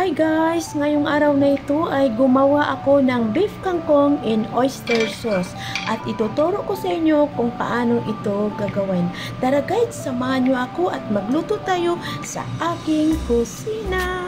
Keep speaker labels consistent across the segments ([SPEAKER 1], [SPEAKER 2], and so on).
[SPEAKER 1] Hi guys! Ngayong araw na ito ay gumawa ako ng beef kangkong in oyster sauce at ituturo ko sa inyo kung paano ito gagawin. Tara guys, samahan nyo ako at magluto tayo sa aking kusina!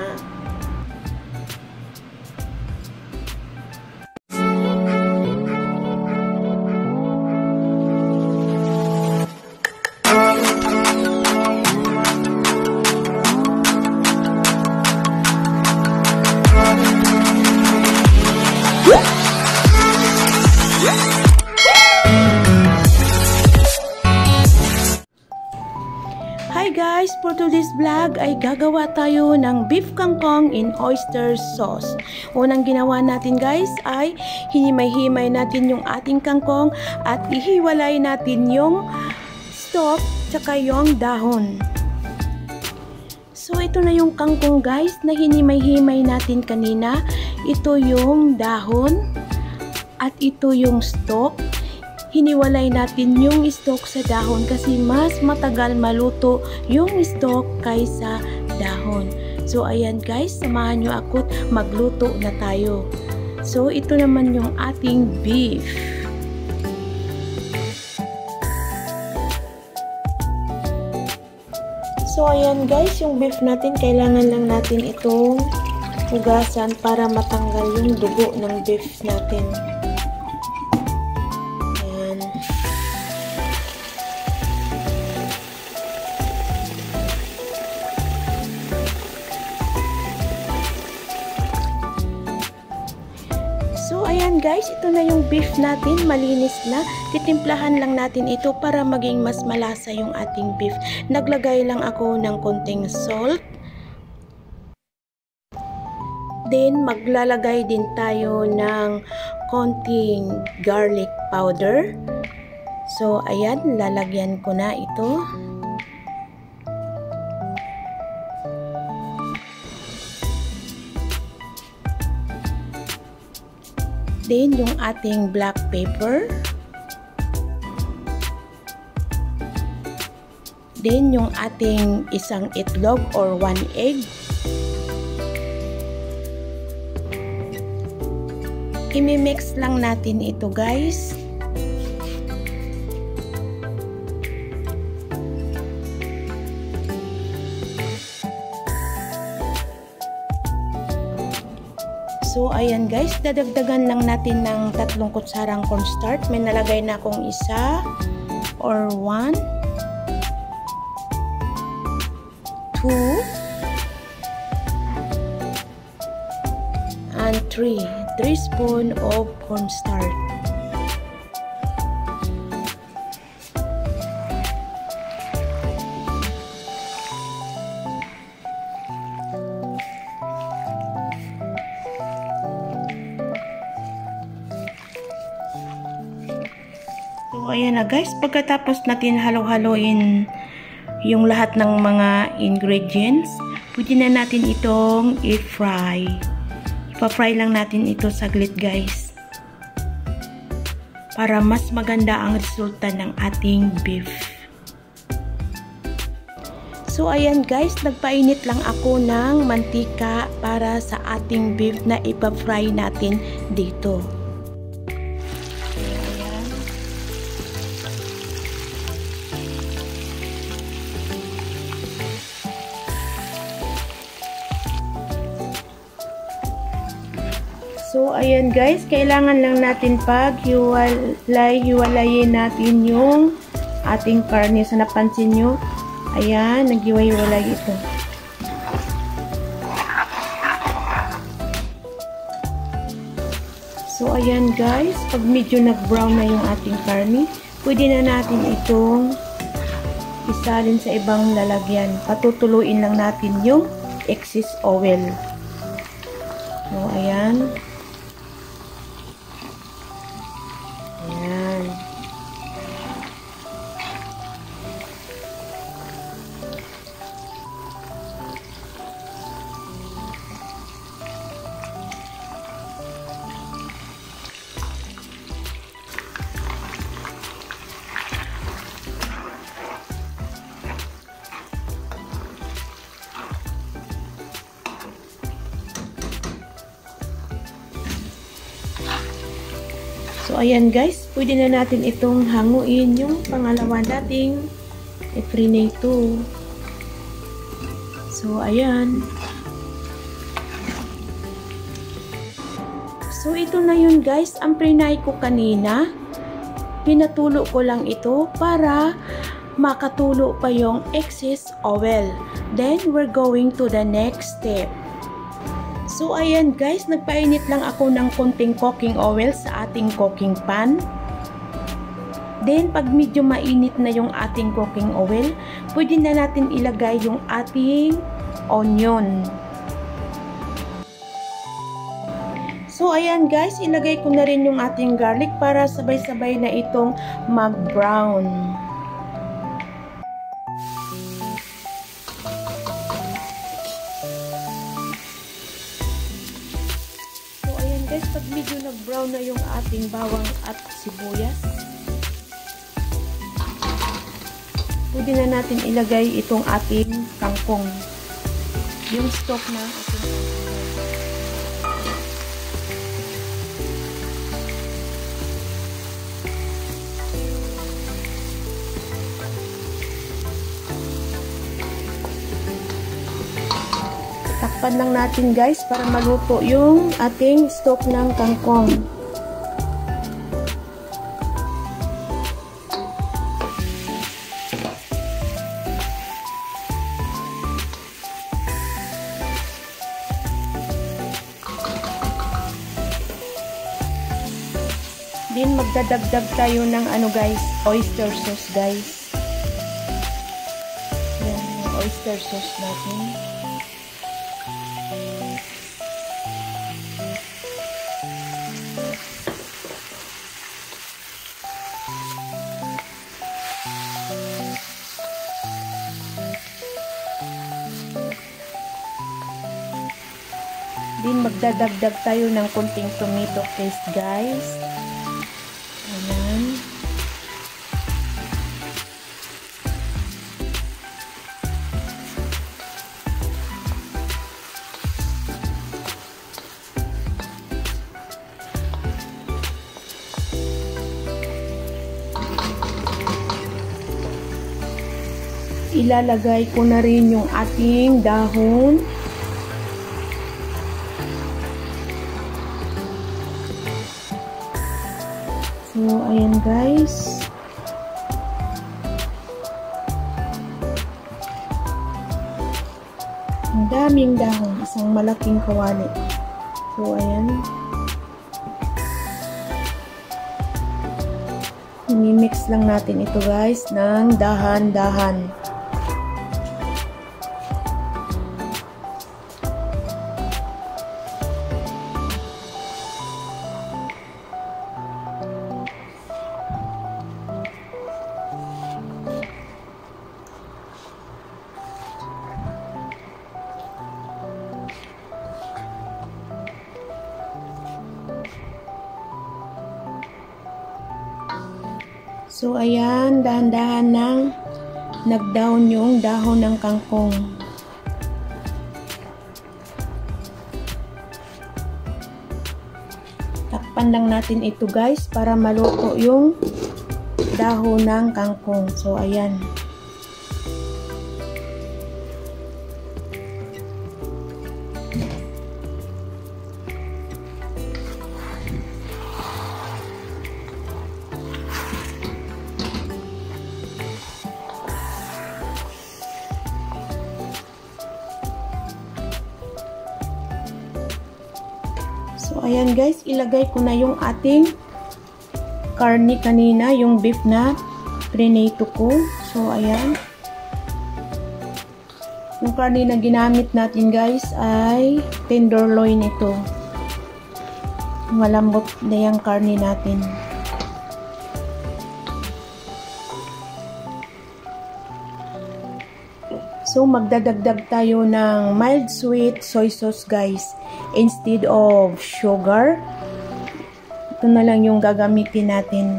[SPEAKER 1] Hi guys! For today's vlog ay gagawa tayo ng beef kangkong in oyster sauce. Unang ginawa natin guys ay hinimay-himay natin yung ating kangkong at ihiwalay natin yung stalk tsaka yung dahon. So ito na yung kangkong guys na hinimay-himay natin kanina. Ito yung dahon at ito yung stalk. Hiniwalay natin yung stalk sa dahon kasi mas matagal maluto yung stalk kaysa dahon. So ayan guys, samahan nyo ako, magluto na tayo. So ito naman yung ating beef. So ayan guys, yung beef natin, kailangan lang natin itong hugasan para matanggal yung dugo ng beef natin. So ayan guys, ito na yung beef natin, malinis na. Titimplahan lang natin ito para maging mas malasa yung ating beef. Naglagay lang ako ng konting salt. Then maglalagay din tayo ng konting garlic powder. So ayan, lalagyan ko na ito. Then, yung ating black pepper. Then, yung ating isang itlog or 1 egg. Imimix lang natin ito guys. So, ayan guys, dadagdagan lang natin ng 3 kutsarang cornstarch. May nalagay na akong isa or 1, 2, and 3 spoon of cornstarch. So, ayan na guys, pagkatapos natin halo-haloin yung lahat ng mga ingredients, pwede na natin itong i-fry. Ipa-fry lang natin ito saglit guys, para mas maganda ang resulta ng ating beef. So, ayan guys, nagpainit lang ako ng mantika para sa ating beef na ipa-fry natin dito. So, ayan guys, kailangan lang natin hiwalayin natin yung ating karne. Sa napansin nyo, ayan, naghiwa-hiwalay ito. So, ayan guys, pag medyo nag-brown na yung ating karne, pwede na natin itong isalin sa ibang lalagyan. Patutuluin lang natin yung excess oil. So, ayan. Ayan. So, ayan guys, pwede na natin itong hanguin yung pangalawa nating i-frinay ito. So, ayan. So, ito na yun guys, ang frinay ko kanina. Pinatulo ko lang ito para makatulo pa yung excess oil. Then, we're going to the next step. So, ayan guys, nagpainit lang ako ng konting cooking oil sa ating cooking pan. Then, pag medyo mainit na yung ating cooking oil, pwede na natin ilagay yung ating onion. So, ayan guys, ilagay ko na rin yung ating garlic para sabay-sabay na itong mag-brown. Pag medyo nag-brown na yung ating bawang at sibuyas, pwede na natin ilagay itong ating kangkong, yung stock na ating takpan lang natin guys para maluto yung ating stock ng kangkong. Then magdadagdag tayo ng ano guys, oyster sauce guys. Yan yung oyster sauce natin. Din magdadagdag tayo ng konting tomato paste guys. Ayan. Ilalagay ko na rin yung ating dahon. So, ayan guys. Ang daming dahon. Isang malaking kawali. So, ayan. I-mix lang natin ito guys ng dahan-dahan. So, ayan, dahan-dahan nang nag-down yung dahon ng kangkong. Takpan lang natin ito guys para maluto yung dahon ng kangkong. So, ayan. So, ayan guys, ilagay ko na yung ating karne kanina, yung beef na prinato ko. So, ayan. Yung karne na ginamit natin guys ay tenderloin ito. Malambot na yung karne natin. So, magdadagdag tayo ng mild sweet soy sauce guys. Instead of sugar, ito na lang yung gagamitin natin.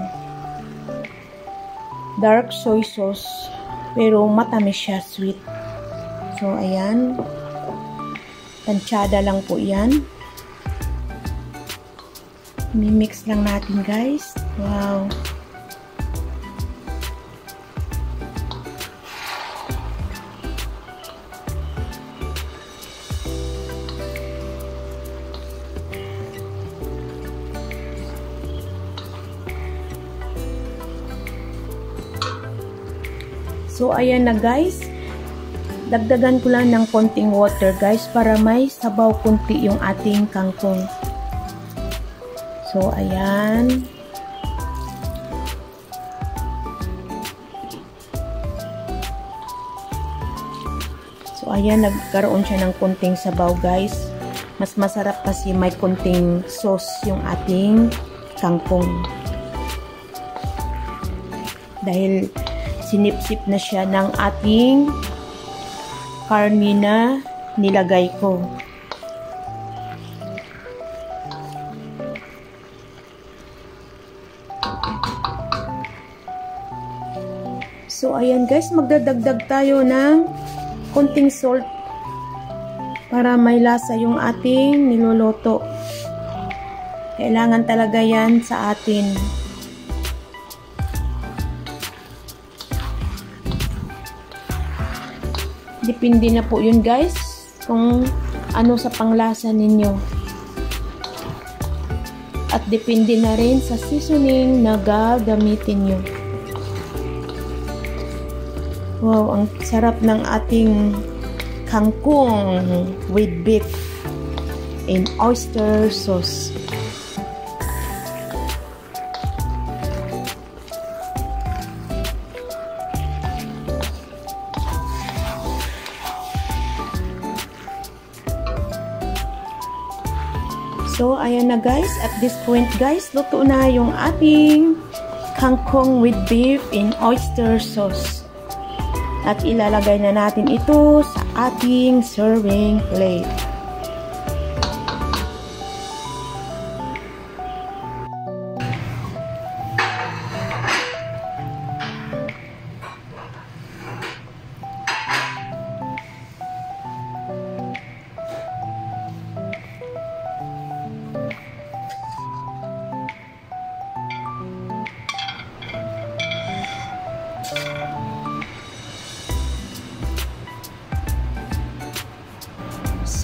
[SPEAKER 1] Dark soy sauce, pero matamis siya, sweet. So, ayan. Tansyada lang po yan. Mi-mix lang natin guys. Wow. So, ayan na guys. Dagdagan ko lang ng konting water guys para may sabaw kunti yung ating kangkong. So, ayan. So, ayan. Nagkaroon siya ng konting sabaw guys. Mas masarap kasi may konting sauce yung ating kangkong. Dahil sinipsip na siya ng ating karne na nilagay ko. So, ayan guys, magdadagdag tayo ng konting salt para may lasa yung ating niluluto. Kailangan talaga yan sa atin. Depende na po yun guys kung ano sa panglasa ninyo. At depende na rin sa seasoning na gagamitin nyo. Wow, ang sarap ng ating kangkong with beef and oyster sauce. So, ayan na guys. At this point guys, luto na yung ating kangkong with beef and oyster sauce. At ilalagay na natin ito sa ating serving plate.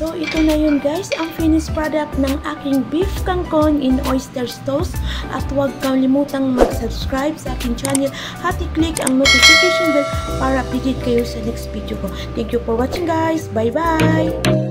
[SPEAKER 1] So, ito na yun guys, ang finished product ng aking beef kangkong in oyster sauce. At huwag kalimutang mag-subscribe sa aking channel at i-click ang notification bell para updated kayo sa next video ko. Thank you for watching guys. Bye-bye!